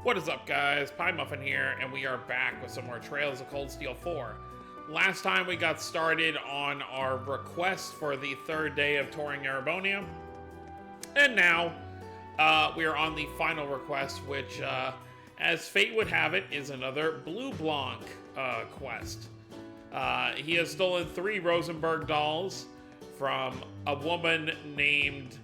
What is up, guys? Pie Muffin here, and we are back with some more Trails of Cold Steel 4. Last time we got started on our request for the third day of touring Erebonia, and now we are on the final request, which, as fate would have it, is another Blue Blanc quest. He has stolen 3 Rosenberg dolls from a woman named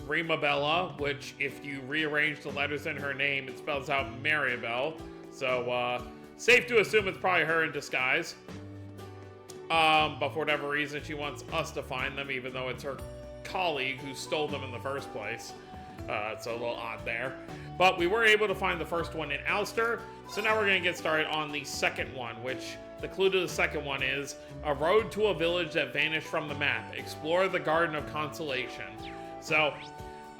Mariabell, which, if you rearrange the letters in her name, it spells out Mariabell. So, safe to assume it's probably her in disguise. But for whatever reason, she wants us to find them, even though it's her colleague who stole them in the first place. It's a little odd there. But we were able to find the first one in Ulster, so now we're going to get started on the second one, which the clue to the second one is a road to a village that vanished from the map. Explore the Garden of Consolation. So,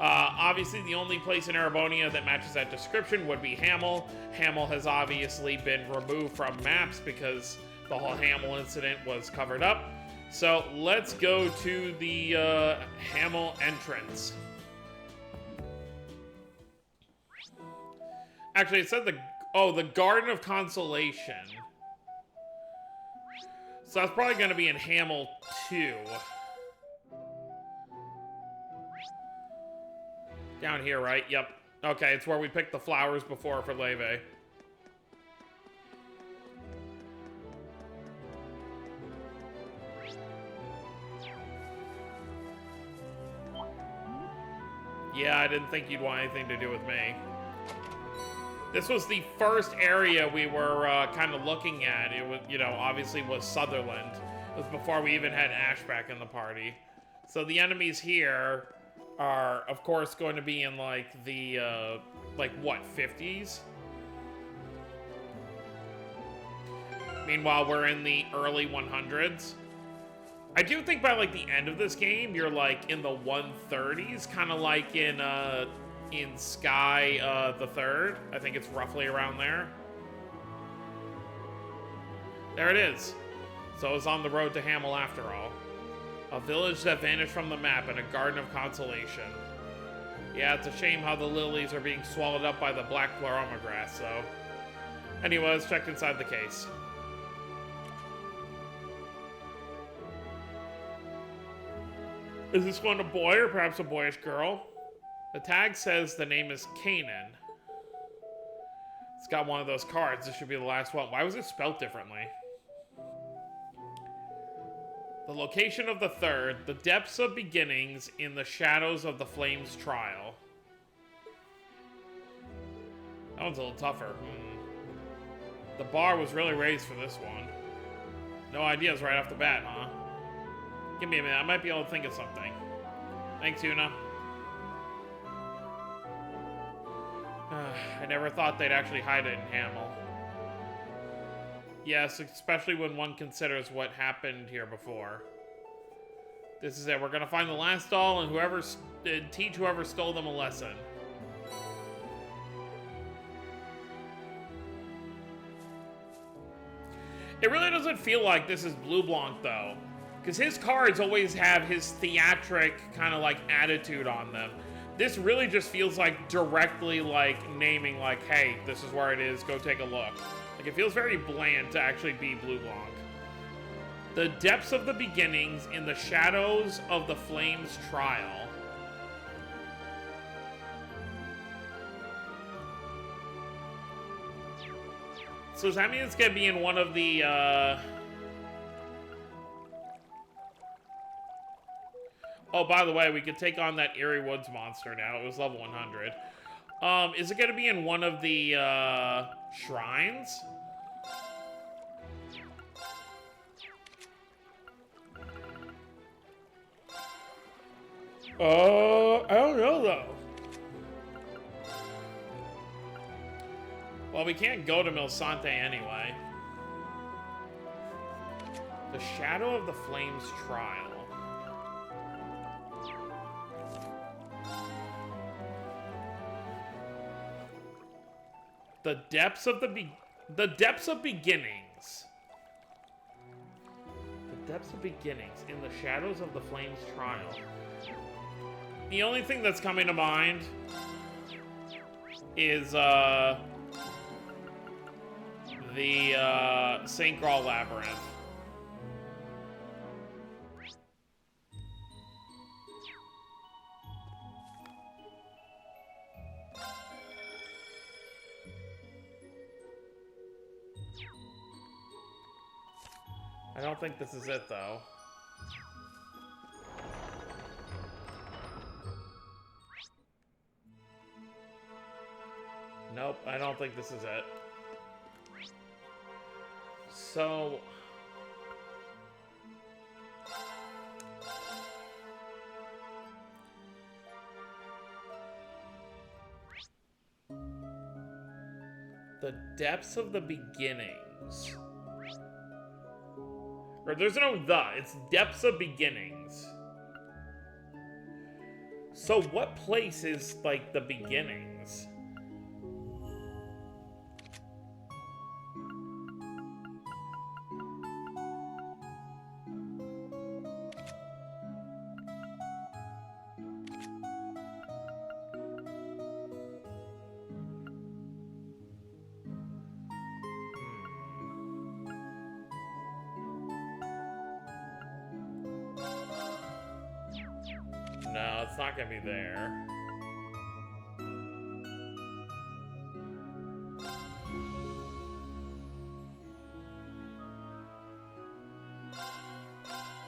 obviously the only place in Erebonia that matches that description would be Hamel. Hamel has obviously been removed from maps because the whole Hamel incident was covered up. So let's go to the Hamel entrance. Actually, it said the Garden of Consolation. So that's probably going to be in Hamel 2. Down here, right? Yep. Okay, it's where we picked the flowers before for Leve. Yeah, I didn't think you'd want anything to do with me. This was the first area we were kind of looking at. It was, obviously was Sutherland. It was before we even had Ash back in the party. So the enemies here are, of course, going to be in, like, the, what, 50s? Meanwhile, we're in the early 100s. I do think by, like, the end of this game, you're, like, in the 130s, kind of like in Sky, the Third. I think it's roughly around there. There it is. So it's on the road to Hamel after all. A village that vanished from the map and a garden of consolation. Yeah, it's a shame how the lilies are being swallowed up by the black pleroma grass, so. Anyway, let's check inside the case. Is this one a boy or perhaps a boyish girl? The tag says the name is Kanan. It's got one of those cards. This should be the last one. Why was it spelled differently? The location of the third, the depths of beginnings in the shadows of the flames trial. That one's a little tougher. The bar was really raised for this one. No ideas right off the bat, huh? Give me a minute, I might be able to think of something. Thanks, Una. I never thought they'd actually hide it in Hamel. Yes, especially when one considers what happened here before. This is it. We're gonna find the last doll and teach whoever stole them a lesson. It really doesn't feel like this is Blue Blanc though, because his cards always have his theatric kind of like attitude on them. This really just feels like directly like naming like, hey, this is where it is, go take a look. Like, it feels very bland to actually be Blue Blanc. The depths of the beginnings in the shadows of the flames trial. So does that mean it's gonna be in one of the, Oh, by the way, we could take on that Eerie Woods monster now. It was level 100. Is it gonna be in one of the, shrines? I don't know, though. Well, we can't go to Milsante anyway. The Shadow of the Flames Trial. The depths of beginnings. The depths of beginnings in the shadows of the flames trial. The only thing that's coming to mind is the St. Graal Labyrinth. I don't think this is it, though. Nope, I don't think this is it. So... the depths of the beginnings. Or there's no the, it's depths of beginnings. So what place is, like, the beginnings? No, it's not gonna be there.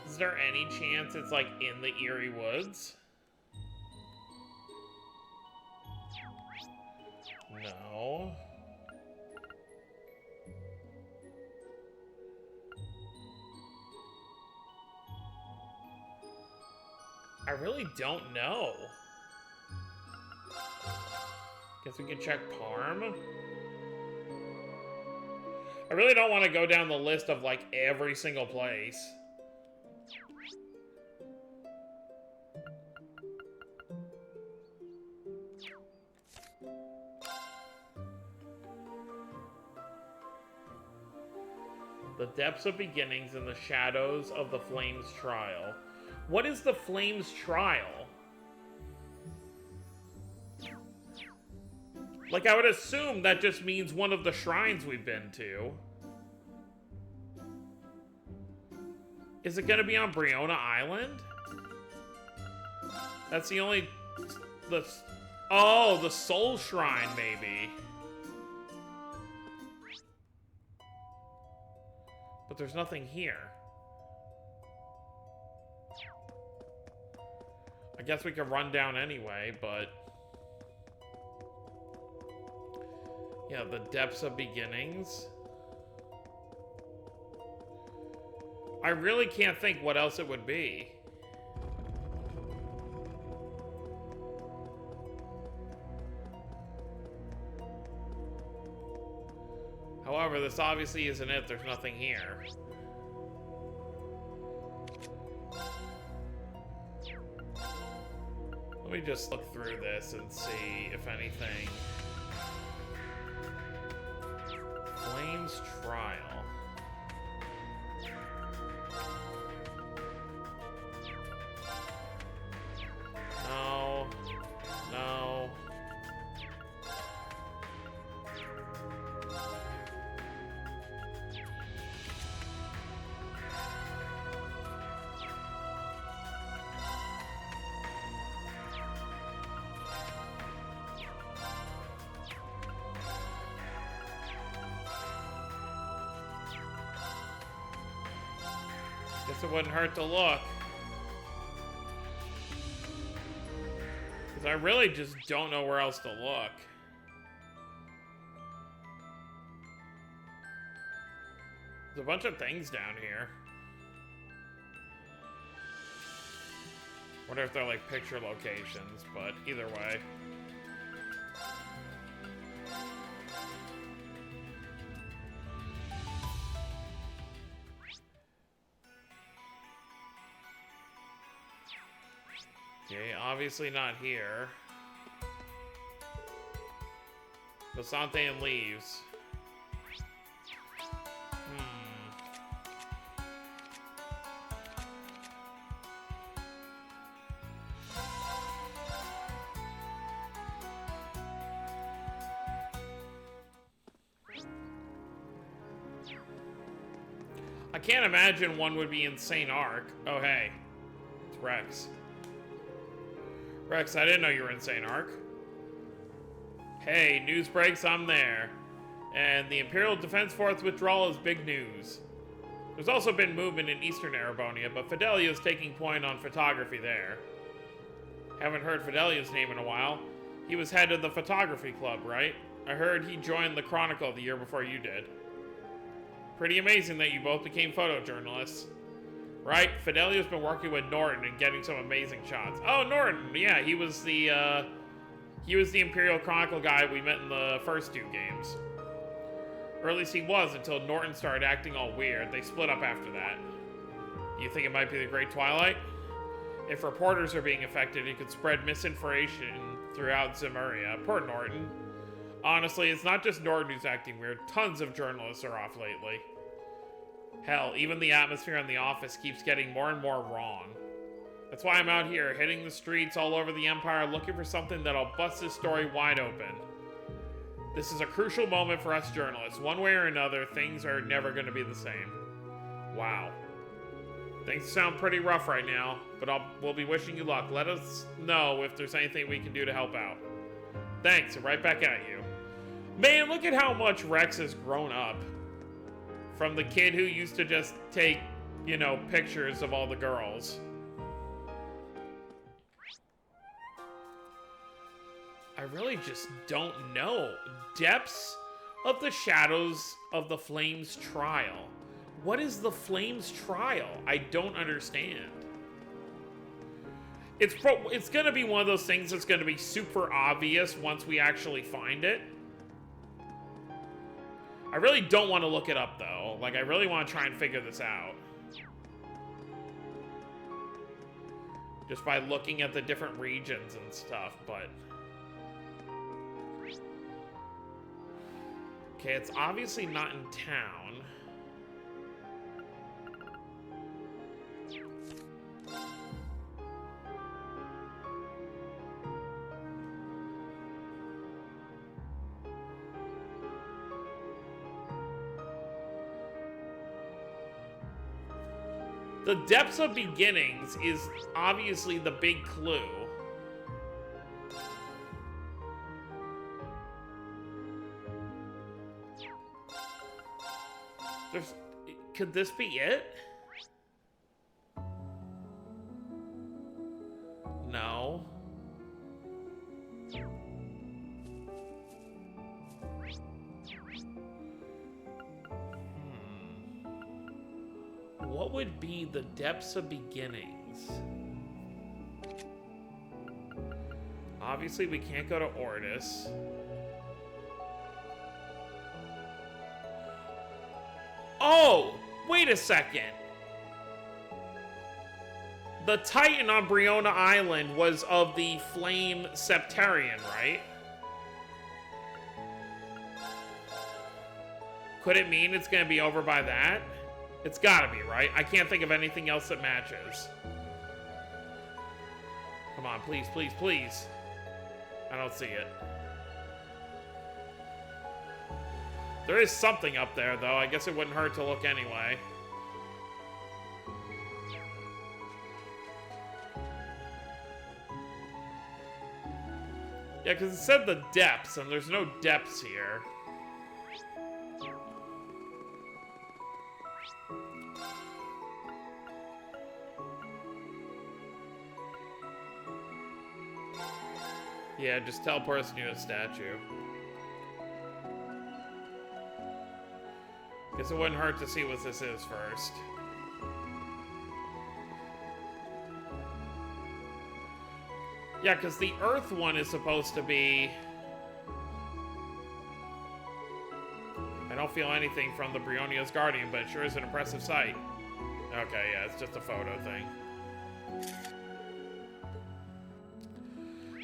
Is there any chance it's like in the Eerie Woods? No. I really don't know. Guess we can check Parm. I really don't want to go down the list of like every single place. The depths of beginnings and the shadows of the Flames Trial. What is the Flames Trial? Like, I would assume that just means one of the shrines we've been to. Is it gonna be on Briona Island? That's the only... Oh, the Soul Shrine, maybe. But there's nothing here. I guess we could run down anyway, but... yeah, the depths of beginnings. I really can't think what else it would be. However, this obviously isn't it. There's nothing here. Let me just look through this and see if anything. Flames Trial. No. No. Guess it wouldn't hurt to look. Because I really just don't know where else to look. There's a bunch of things down here. Wonder if they're like picture locations, but either way. Okay, obviously not here. Basante and leaves. I can't imagine one would be in St. Ark. Oh, hey. It's Rex. Rex, I didn't know you were in St. Ark. Hey, news breaks, I'm there. And the Imperial Defense Force withdrawal is big news. There's also been movement in Eastern Erebonia, but Fidelia's taking point on photography there. Haven't heard Fidelia's name in a while. He was head of the photography club, right? I heard he joined the Chronicle the year before you did. Pretty amazing that you both became photojournalists. Right? Fidelia's been working with Norton and getting some amazing shots. Oh, Norton! Yeah, he was the Imperial Chronicle guy we met in the first 2 games. Or at least he was until Norton started acting all weird. They split up after that. You think it might be the Great Twilight? If reporters are being affected, it could spread misinformation throughout Zemuria. Poor Norton. Honestly, it's not just Norton who's acting weird. Tons of journalists are off lately. Hell, even the atmosphere in the office keeps getting more and more wrong. That's why I'm out here, hitting the streets all over the Empire, looking for something that'll bust this story wide open. This is a crucial moment for us journalists. One way or another, things are never going to be the same. Wow. Things sound pretty rough right now, but we'll be wishing you luck. Let us know if there's anything we can do to help out. Thanks, and right back at you. Man, look at how much Rex has grown up. From the kid who used to just take, you know, pictures of all the girls. I really just don't know. Depths of the Shadows of the Flames Trial. What is the Flames Trial? I don't understand. It's gonna be one of those things that's gonna be super obvious once we actually find it. I really don't want to look it up, though. Like, I really want to try and figure this out. Just by looking at the different regions and stuff, but... Okay, it's obviously not in town. The depths of beginnings is obviously the big clue. Could this be it? No. What would be the depths of beginnings? Obviously, we can't go to Ortis. Oh! Wait a second! The Titan on Briona Island was of the Flame Septarian, right? Could it mean it's gonna be over by that? It's gotta be, right? I can't think of anything else that matches. Come on, please, please, please. I don't see it. There is something up there, though. I guess it wouldn't hurt to look anyway. Yeah, because it said the depths, and there's no depths here. Yeah, just teleport us near a statue. Guess it wouldn't hurt to see what this is first. Yeah, because the Earth one is supposed to be... I don't feel anything from the Brionia's Guardian, but it sure is an impressive sight. Okay, yeah, it's just a photo thing.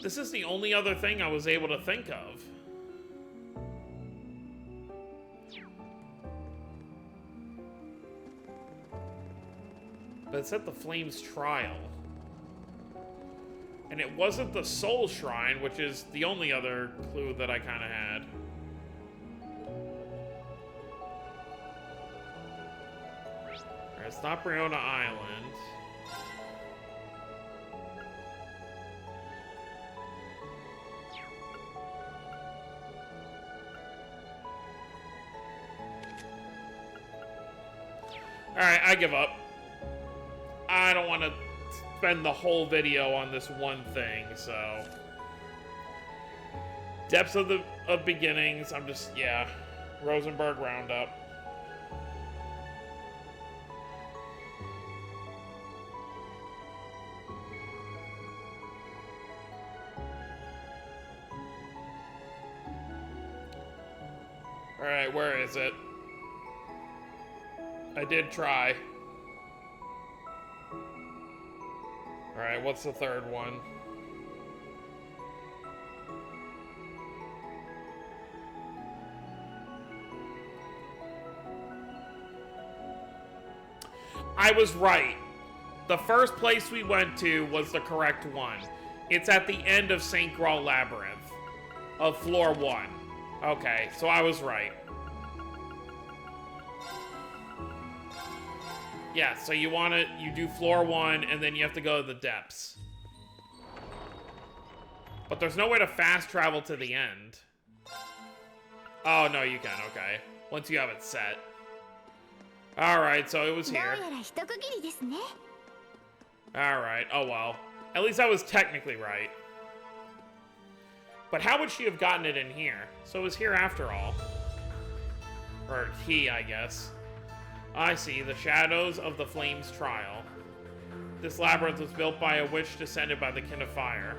This is the only other thing I was able to think of. But it's at the Flames Trial. And it wasn't the Soul Shrine, which is the only other clue that I kind of had. It's not Briona Island. Alright, I give up. I don't want to spend the whole video on this one thing, so... Depths of Beginnings, I'm just, yeah. Rosenberg Roundup. Alright, where is it? I did try. Alright, what's the third one? I was right. The first place we went to was the correct one. It's at the end of St. Graal Labyrinth of floor 1. Okay, so I was right. Yeah, so you do floor 1 and then you have to go to the depths. But there's no way to fast travel to the end. Oh, no, you can, okay. Once you have it set. Alright, so it was here. Alright, oh well. At least I was technically right. But how would she have gotten it in here? So it was here after all. Or he, I guess. I see, the Shadows of the Flames Trial. This labyrinth was built by a witch descended by the Kin of Fire.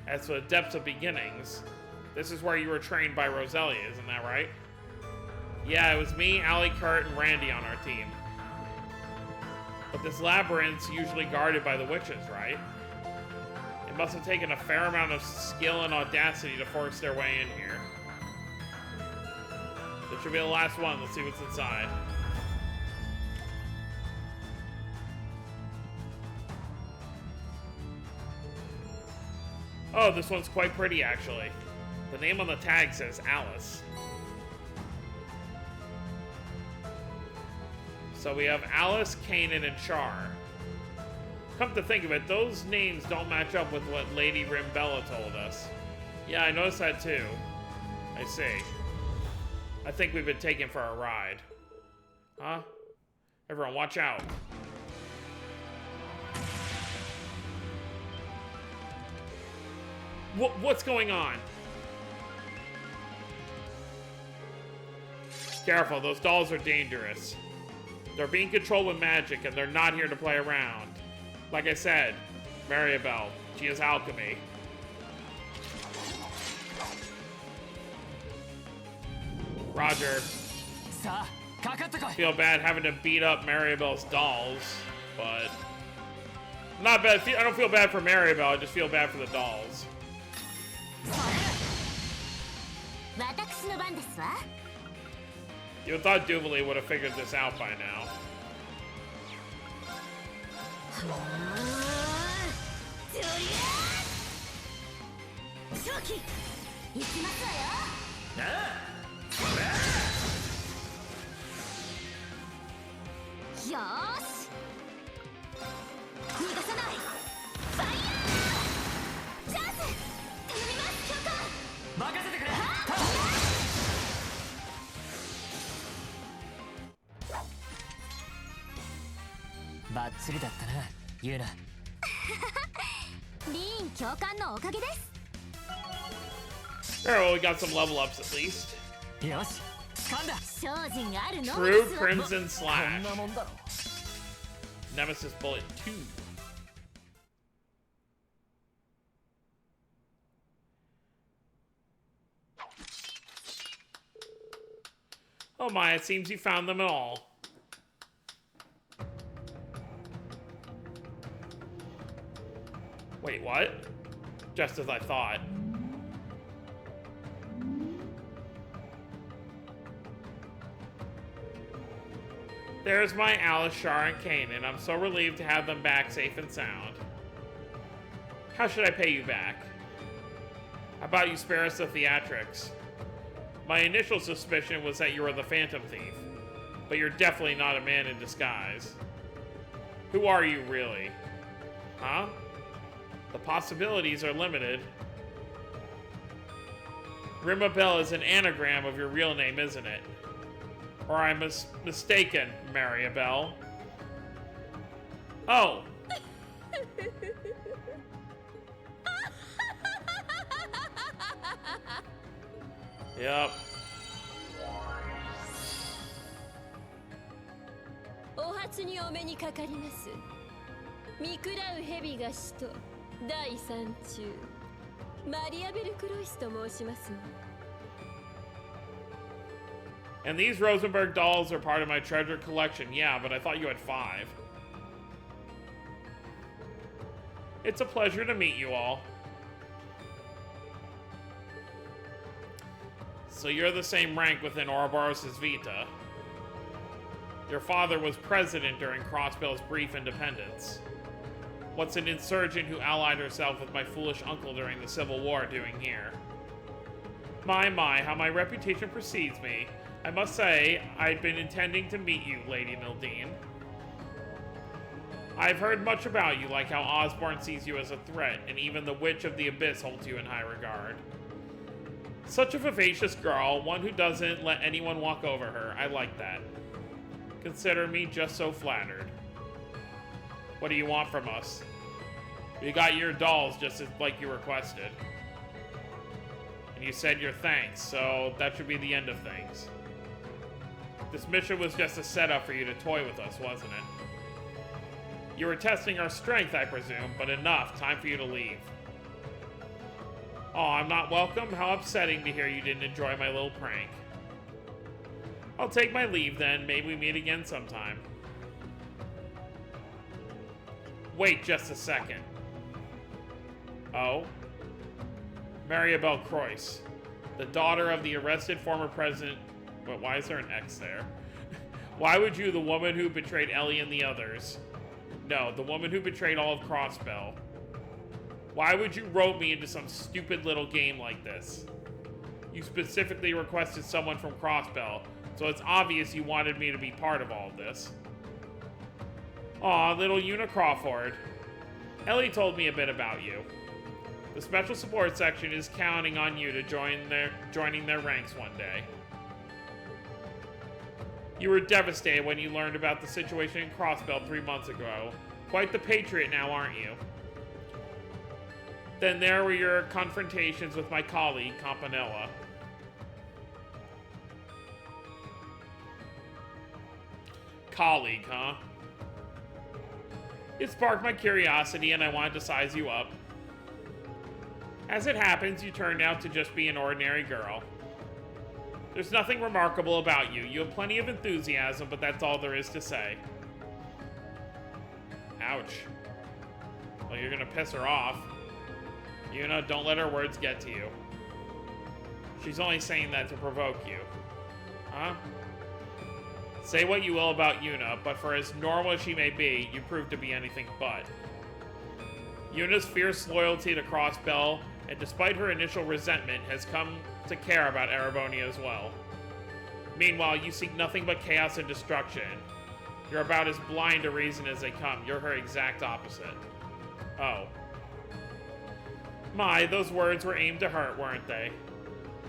As for the Depths of Beginnings, this is where you were trained by Roselia, isn't that right? Yeah, it was me, Allie, Kurt, and Randy on our team. But this labyrinth's usually guarded by the witches, right? It must have taken a fair amount of skill and audacity to force their way in here. This should be the last one. Let's see what's inside. Oh, this one's quite pretty, actually. The name on the tag says Alice. So we have Alice, Kanan, and Char. Come to think of it, those names don't match up with what Lady Rimbella told us. Yeah, I noticed that too. I see. I think we've been taken for a ride. Huh? Everyone, watch out. What's going on? Careful, those dolls are dangerous. They're being controlled with magic, and they're not here to play around. Like I said, Mariabell, she has alchemy. Roger. Feel bad having to beat up Mariabell's dolls, but... Not bad. I don't feel bad for Mariabell, I just feel bad for the dolls. You would have thought Duvalie would have figured this out by now. Alright, well, we got some level ups at least. True Crimson Slash. Nemesis Bullet 2. Oh my, it seems you found them all. Wait, what? Just as I thought. There's my Alice, Char, and Kanan. I'm so relieved to have them back safe and sound. How should I pay you back? How about you spare us the theatrics? My initial suspicion was that you were the Phantom Thief. But you're definitely not a man in disguise. Who are you, really? Huh? The possibilities are limited. Mariabell is an anagram of your real name, isn't it? Or I'm mistaken, Mariabell. Oh. Yep. お初にお目にかかります。見くらう蛇が死と第三中マリアベル・クロイスと申しますの。 And these Rosenberg dolls are part of my treasure collection. Yeah, but I thought you had 5. It's a pleasure to meet you all. So you're the same rank within Ouroboros' Vita. Your father was president during Crossbell's brief independence. What's an insurgent who allied herself with my foolish uncle during the Civil War doing here? My, how my reputation precedes me. I must say, I'd been intending to meet you, Lady Mildine. I've heard much about you, like how Osborne sees you as a threat, and even the Witch of the Abyss holds you in high regard. Such a vivacious girl, one who doesn't let anyone walk over her. I like that. Consider me just so flattered. What do you want from us? We got your dolls just like you requested. And you said your thanks, so that should be the end of things. This mission was just a setup for you to toy with us, wasn't it? You were testing our strength, I presume, but enough. Time for you to leave. Oh, I'm not welcome? How upsetting to hear you didn't enjoy my little prank. I'll take my leave then. Maybe we meet again sometime. Wait just a second. Oh? Mariabell Croyce, the daughter of the arrested former president... But why is there an X there? Why would you, the woman who betrayed Ellie and the others... No, the woman who betrayed all of Crossbell. Why would you rope me into some stupid little game like this? You specifically requested someone from Crossbell, so it's obvious you wanted me to be part of all of this. Aw, little Una Crawford. Ellie told me a bit about you. The Special Support Section is counting on you to joining their ranks one day. You were devastated when you learned about the situation in Crossbell 3 months ago. Quite the patriot now, aren't you? Then there were your confrontations with my colleague, Campanella. Colleague, huh? It sparked my curiosity and I wanted to size you up. As it happens, you turned out to just be an ordinary girl. There's nothing remarkable about you. You have plenty of enthusiasm, but that's all there is to say. Ouch. Well, you're gonna piss her off. Una, don't let her words get to you. She's only saying that to provoke you. Huh? Say what you will about Una, but for as normal as she may be, you prove to be anything but. Una's fierce loyalty to Crossbell, and despite her initial resentment, has come to care about Erebonia as well. Meanwhile, you seek nothing but chaos and destruction. You're about as blind to reason as they come. You're her exact opposite. Oh. My, those words were aimed to hurt, weren't they?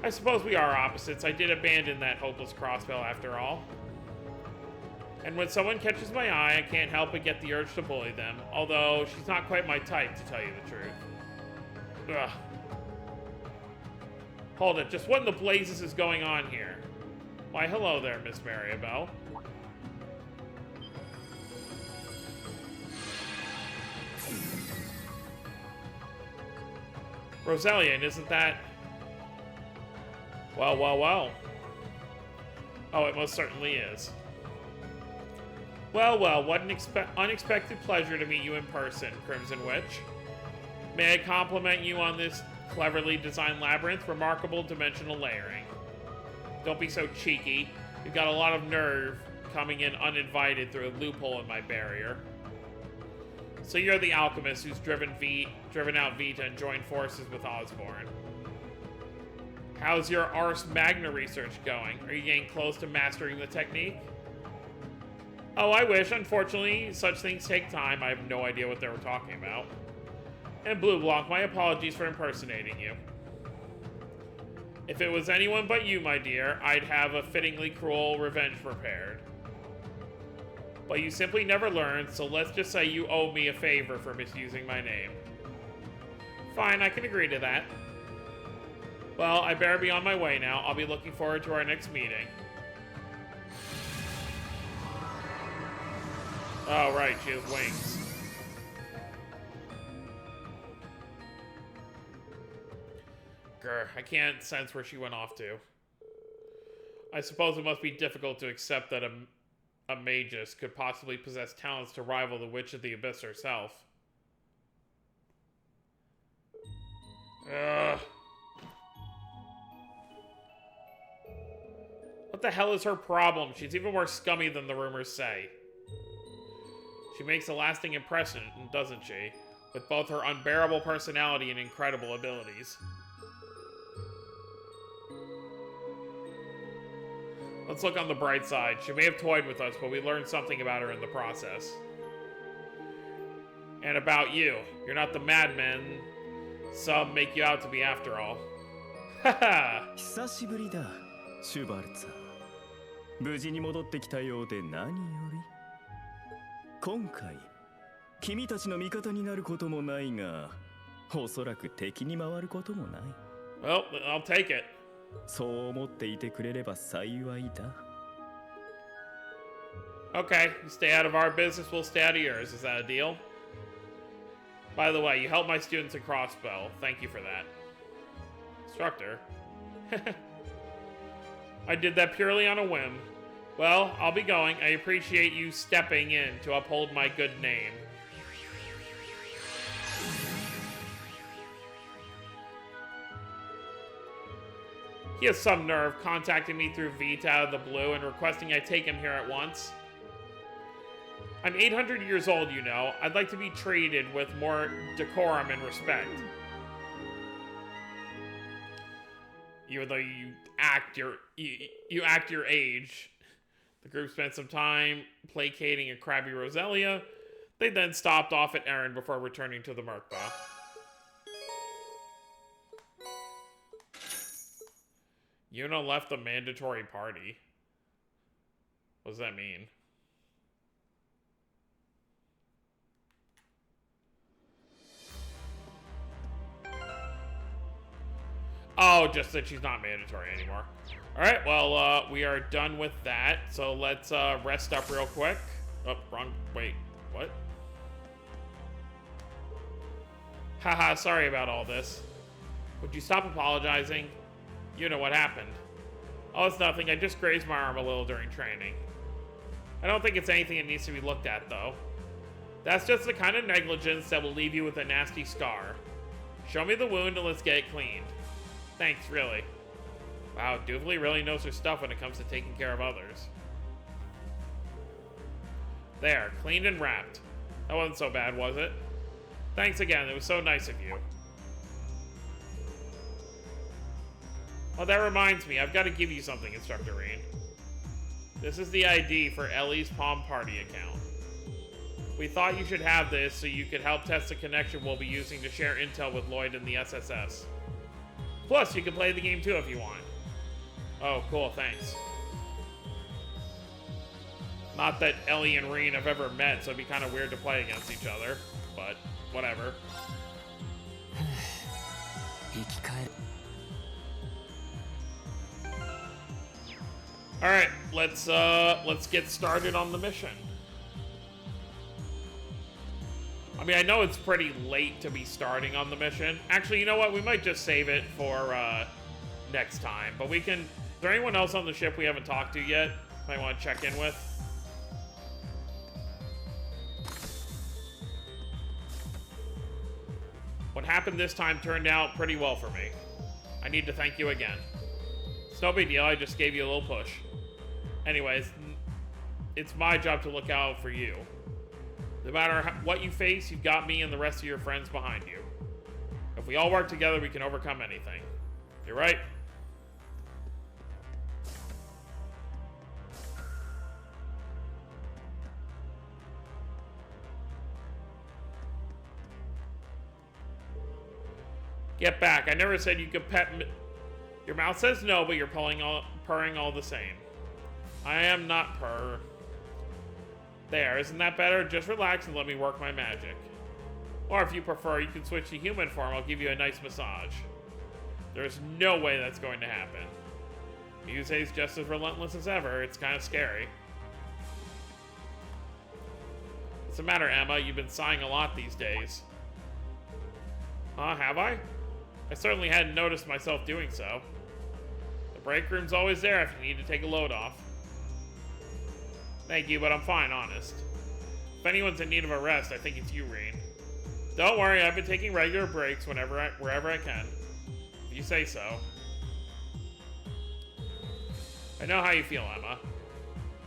I suppose we are opposites. I did abandon that hopeless Crossbell after all. And when someone catches my eye, I can't help but get the urge to bully them. Although, she's not quite my type, to tell you the truth. Ugh. Hold it, just what in the blazes is going on here? Why, hello there, Miss Mariabell. Rosellian, isn't that... Well, well, well. Oh, it most certainly is. Well, well, what an unexpected pleasure to meet you in person, Crimson Witch. May I compliment you on this cleverly designed labyrinth? Remarkable dimensional layering. Don't be so cheeky. You've got a lot of nerve coming in uninvited through a loophole in my barrier. So you're the alchemist who's driven out Vita and joined forces with Osborne. How's your Ars Magna research going? Are you getting close to mastering the technique? Oh, I wish. Unfortunately, such things take time. I have no idea what they were talking about. And Blue Block, my apologies for impersonating you. If it was anyone but you, my dear, I'd have a fittingly cruel revenge prepared. But you simply never learned, so let's just say you owe me a favor for misusing my name. Fine, I can agree to that. Well, I better be on my way now. I'll be looking forward to our next meeting. Oh, right, she has wings. Grr, I can't sense where she went off to. I suppose it must be difficult to accept that a magus could possibly possess talents to rival the Witch of the Abyss herself. Ugh. What the hell is her problem? She's even more scummy than the rumors say. She makes a lasting impression, doesn't she? With both her unbearable personality and incredible abilities. Let's look on the bright side. She may have toyed with us, but we learned something about her in the process. And about you. You're not the madman some make you out to be after all. Haha! 久しぶりだ、シュバルツァ。無事に戻ってきたようで何より。今回、君たちの味方になることもないが、おそらく敵に回ることもない。Well, I'll take it. そう思っていてくれれば幸いだ。Okay, you stay out of our business, we'll stay out of yours. Is that a deal? By the way, you helped my students in Crossbow. Thank you for that. Instructor. I did that purely on a whim. Well, I'll be going. I appreciate you stepping in to uphold my good name. He has some nerve contacting me through Vita out of the blue and requesting I take him here at once. I'm 800 years old, you know. I'd like to be treated with more decorum and respect. Even though you act your age. The group spent some time placating a crabby Roselia. They then stopped off at Erin before returning to the Merkba. Yuna left the mandatory party. What does that mean? Oh, just that she's not mandatory anymore. Alright, well, we are done with that. So let's rest up real quick. Oh, wrong. Wait, what? Haha, sorry about all this. Would you stop apologizing? You know what happened. Oh, it's nothing. I just grazed my arm a little during training. I don't think it's anything that needs to be looked at, though. That's just the kind of negligence that will leave you with a nasty scar. Show me the wound and let's get it cleaned. Thanks, really. Wow, Duvley really knows her stuff when it comes to taking care of others. There, cleaned and wrapped. That wasn't so bad, was it? Thanks again, it was so nice of you. Oh, that reminds me, I've got to give you something, Instructor Reen. This is the ID for Ellie's Palm Party account. We thought you should have this so you could help test the connection we'll be using to share intel with Lloyd and the SSS. Plus, you can play the game too if you want. Oh, cool, thanks. Not that Ellie and Reen have ever met, so it'd be kind of weird to play against each other, but whatever. Alright, let's get started on the mission. I mean, I know it's pretty late to be starting on the mission. Actually, you know what? We might just save it for next time. But we can... Is there anyone else on the ship we haven't talked to yet? Might want to check in with? What happened this time turned out pretty well for me. I need to thank you again. It's no big deal. I just gave you a little push. Anyways, it's my job to look out for you. No matter what you face, you've got me and the rest of your friends behind you. If we all work together, we can overcome anything. You're right. Get back. I never said you could pet me. Your mouth says no, but you're purring all the same. I am not purr. There, isn't that better? Just relax and let me work my magic. Or if you prefer, you can switch to human form. I'll give you a nice massage. There's no way that's going to happen. Yusei's just as relentless as ever. It's kind of scary. What's the matter, Emma? You've been sighing a lot these days. Huh, have I? I certainly hadn't noticed myself doing so. The break room's always there if you need to take a load off. Thank you, but I'm fine, honest. If anyone's in need of a rest, I think it's you, Reen. Don't worry, I've been taking regular breaks wherever I can. If you say so. I know how you feel, Emma.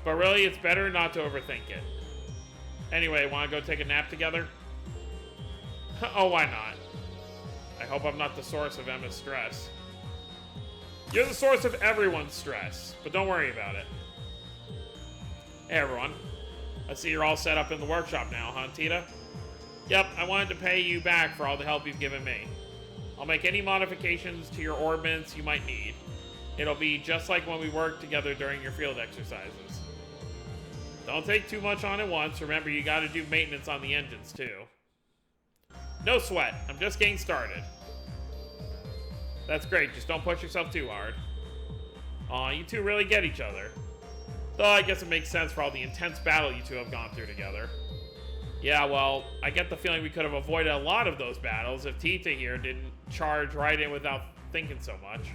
But really, it's better not to overthink it. Anyway, want to go take a nap together? Oh, why not? I hope I'm not the source of Emma's stress. You're the source of everyone's stress, but don't worry about it. Hey, everyone. I see you're all set up in the workshop now, huh, Tita? Yep, I wanted to pay you back for all the help you've given me. I'll make any modifications to your orbits you might need. It'll be just like when we worked together during your field exercises. Don't take too much on at once. Remember, you gotta do maintenance on the engines, too. No sweat. I'm just getting started. That's great. Just don't push yourself too hard. Aw, you two really get each other. Though I guess it makes sense for all the intense battle you two have gone through together. Yeah, well, I get the feeling we could have avoided a lot of those battles if Tita here didn't charge right in without thinking so much.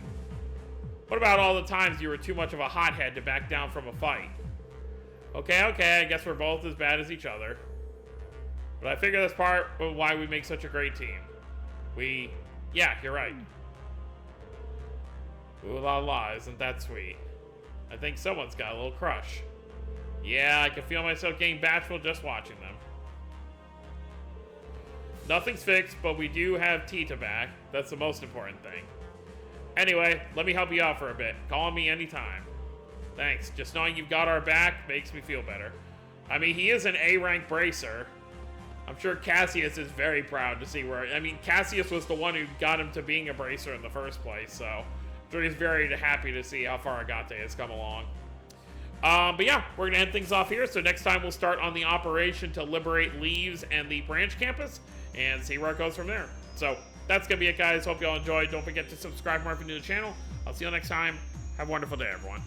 What about all the times you were too much of a hothead to back down from a fight? Okay, I guess we're both as bad as each other. But I figure that's part of why we make such a great team. Yeah, you're right. Ooh la la, isn't that sweet? I think someone's got a little crush. Yeah, I can feel myself getting bashful just watching them. Nothing's fixed, but we do have Tita back. That's the most important thing. Anyway, let me help you out for a bit. Call on me anytime. Thanks. Just knowing you've got our back makes me feel better. I mean, he is an A-rank bracer. I'm sure Cassius is very proud to see where... I mean, Cassius was the one who got him to being a bracer in the first place, so... I'm sure he's very happy to see how far Agate has come along. But yeah, we're going to end things off here. So next time we'll start on the operation to liberate Leaves and the branch campus and see where it goes from there. So that's going to be it, guys. Hope you all enjoyed. Don't forget to subscribe more if you're new to the channel. I'll see you next time. Have a wonderful day, everyone.